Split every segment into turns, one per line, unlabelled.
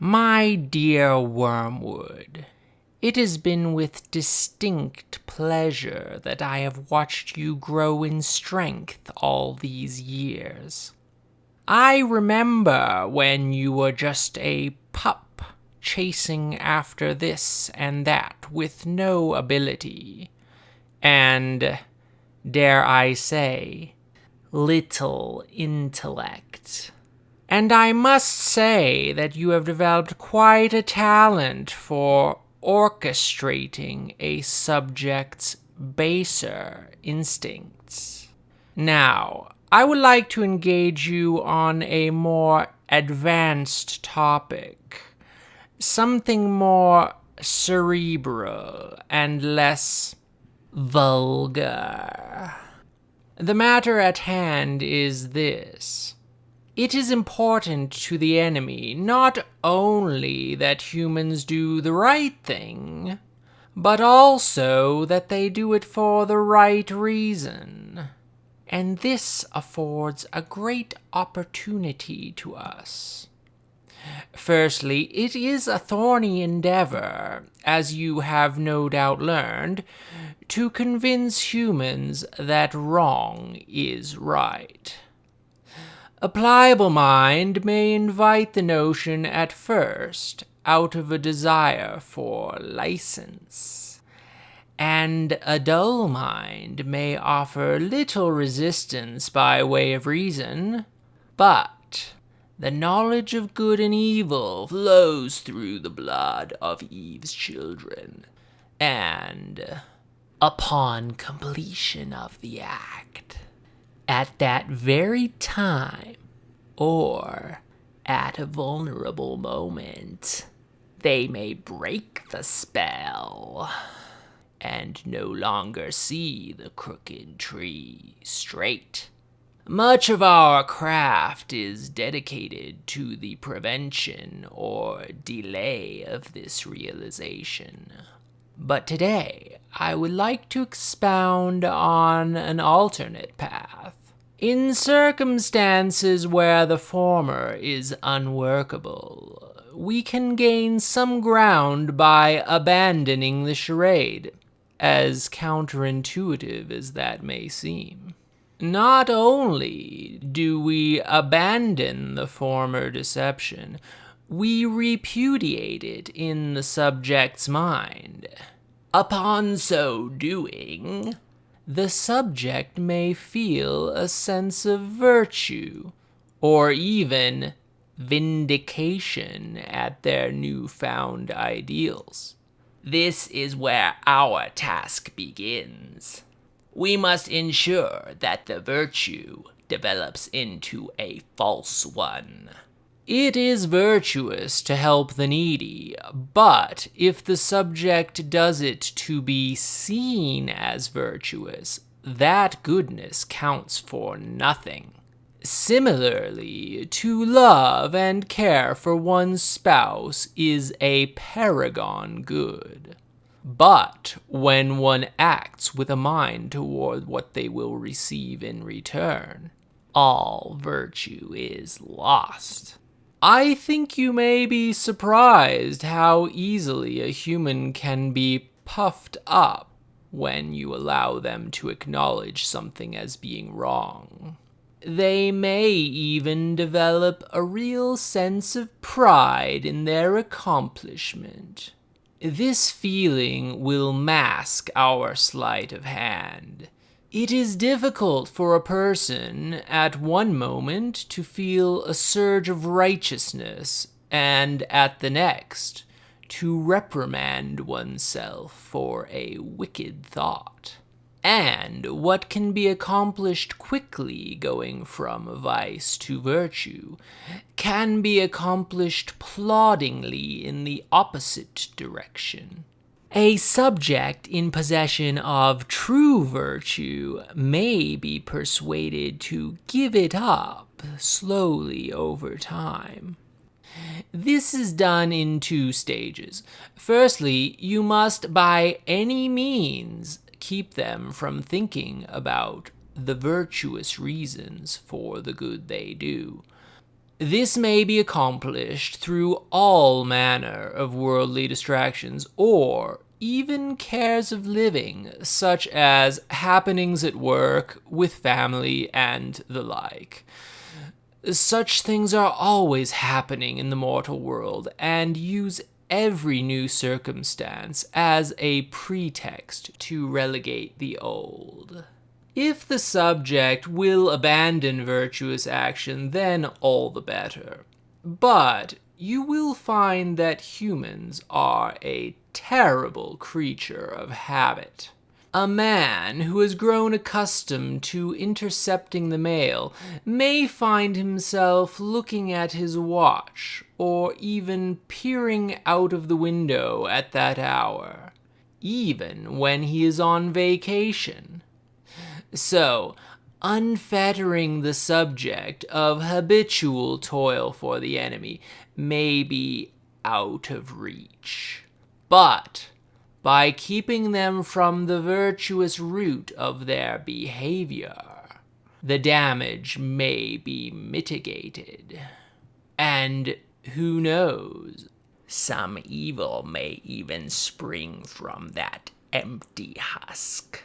My dear Wormwood, it has been with distinct pleasure that I have watched you grow in strength all these years. I remember when you were just a pup, chasing after this and that with no ability, and, dare I say, little intellect. And I must say that you have developed quite a talent for orchestrating a subject's baser instincts. Now, I would like to engage you on a more advanced topic, something more cerebral and less vulgar. The matter at hand is this. It is important to the enemy not only that humans do the right thing, but also that they do it for the right reason. And this affords a great opportunity to us. Firstly, it is a thorny endeavor, as you have no doubt learned, to convince humans that wrong is right. A pliable mind may invite the notion at first out of a desire for license, and a dull mind may offer little resistance by way of reason, but the knowledge of good and evil flows through the blood of Eve's children, and upon completion of the act, at that very time, or at a vulnerable moment, they may break the spell and no longer see the crooked tree straight. Much of our craft is dedicated to the prevention or delay of this realization. But today, I would like to expound on an alternate path. In circumstances where the former is unworkable, we can gain some ground by abandoning the charade, as counterintuitive as that may seem. Not only do we abandon the former deception, we repudiate it in the subject's mind. Upon so doing, the subject may feel a sense of virtue, or even vindication at their newfound ideals. This is where our task begins. We must ensure that the virtue develops into a false one. It is virtuous to help the needy, but if the subject does it to be seen as virtuous, that goodness counts for nothing. Similarly, to love and care for one's spouse is a paragon good. But when one acts with a mind toward what they will receive in return, all virtue is lost. I think you may be surprised how easily a human can be puffed up when you allow them to acknowledge something as being wrong. They may even develop a real sense of pride in their accomplishment. This feeling will mask our sleight of hand. It is difficult for a person at one moment to feel a surge of righteousness and at the next to reprimand oneself for a wicked thought. And what can be accomplished quickly going from vice to virtue can be accomplished ploddingly in the opposite direction. A subject in possession of true virtue may be persuaded to give it up slowly over time. This is done in two stages. Firstly, you must by any means keep them from thinking about the virtuous reasons for the good they do. This may be accomplished through all manner of worldly distractions, or even cares of living, such as happenings at work, with family, and the like. Such things are always happening in the mortal world, and use every new circumstance as a pretext to relegate the old. If the subject will abandon virtuous action, then all the better. But you will find that humans are a terrible creature of habit. A man who has grown accustomed to intercepting the mail may find himself looking at his watch, or even peering out of the window at that hour, even when he is on vacation. So, unfettering the subject of habitual toil for the enemy may be out of reach. But by keeping them from the virtuous root of their behavior, the damage may be mitigated. And who knows, some evil may even spring from that empty husk.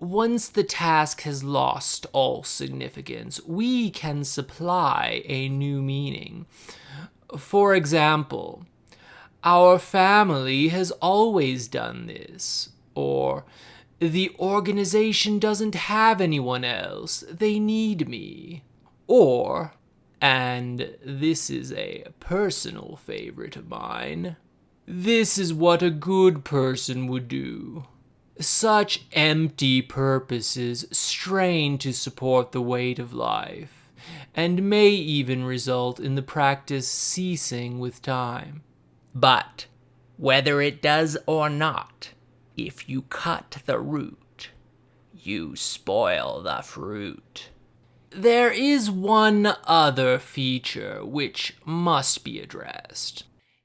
Once the task has lost all significance, we can supply a new meaning. For example, our family has always done this, or the organization doesn't have anyone else, they need me, or, and this is a personal favorite of mine, this is what a good person would do. Such empty purposes strain to support the weight of life, and may even result in the practice ceasing with time. But, whether it does or not, if you cut the root, you spoil the fruit. There is one other feature which must be addressed.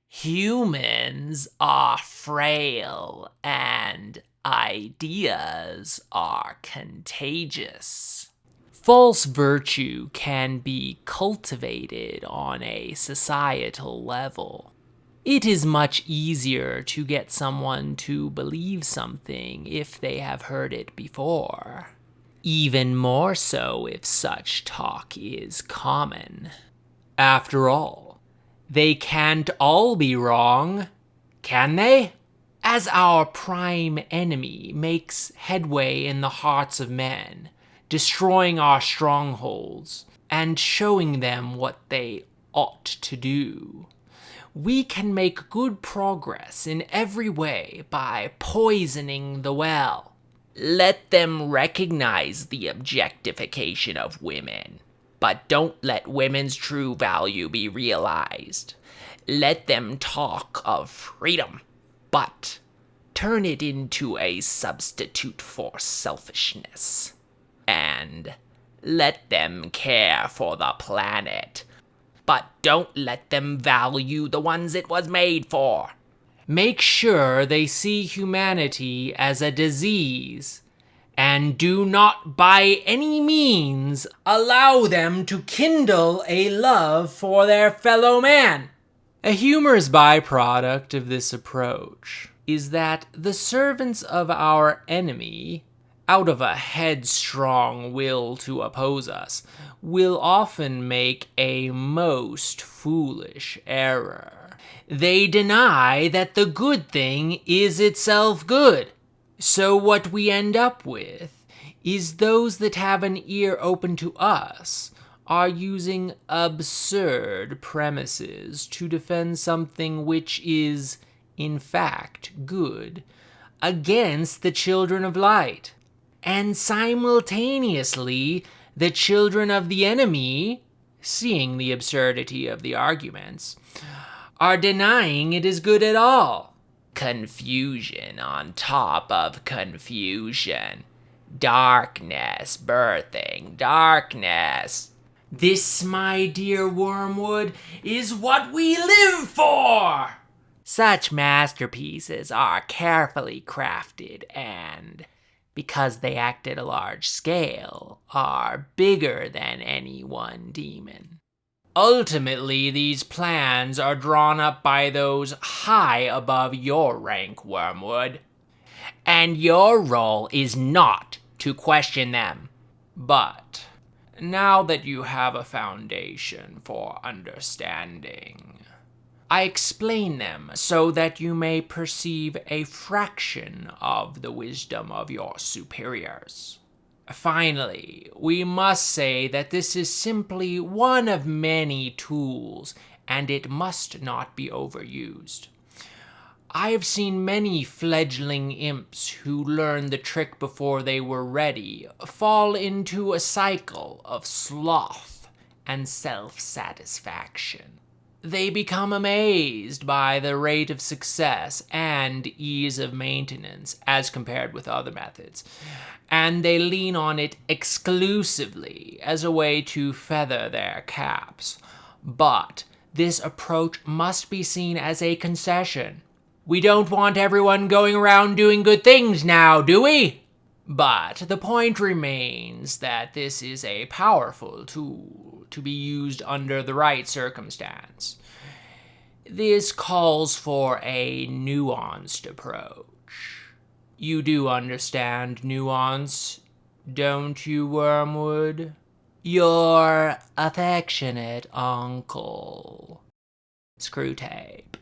Humans are frail, and ideas are contagious. False virtue can be cultivated on a societal level. It is much easier to get someone to believe something if they have heard it before. Even more so if such talk is common. After all, they can't all be wrong, can they? As our prime enemy makes headway in the hearts of men, destroying our strongholds and showing them what they ought to do, we can make good progress in every way by poisoning the well. Let them recognize the objectification of women, but don't let women's true value be realized. Let them talk of freedom, but turn it into a substitute for selfishness. And let them care for the planet, but don't let them value the ones it was made for. Make sure they see humanity as a disease, and do not by any means allow them to kindle a love for their fellow man. A humorous byproduct of this approach is that the servants of our enemy, out of a headstrong will to oppose us, will often make a most foolish error. They deny that the good thing is itself good. So what we end up with is those that have an ear open to us are using absurd premises to defend something which is, in fact, good, against the children of light. And simultaneously, the children of the enemy, seeing the absurdity of the arguments, are denying it is good at all. Confusion on top of confusion. Darkness birthing darkness. This, my dear Wormwood, is what we live for! Such masterpieces are carefully crafted and, because they act at a large scale, are bigger than any one demon. Ultimately, these plans are drawn up by those high above your rank, Wormwood. And your role is not to question them. But now that you have a foundation for understanding, I explain them so that you may perceive a fraction of the wisdom of your superiors. Finally, we must say that this is simply one of many tools, and it must not be overused. I have seen many fledgling imps who learned the trick before they were ready fall into a cycle of sloth and self-satisfaction. They become amazed by the rate of success and ease of maintenance as compared with other methods, and they lean on it exclusively as a way to feather their caps. But this approach must be seen as a concession. We don't want everyone going around doing good things now, do we? But the point remains that this is a powerful tool to be used under the right circumstance. This calls for a nuanced approach. You do understand nuance, don't you, Wormwood? Your affectionate uncle, Screwtape.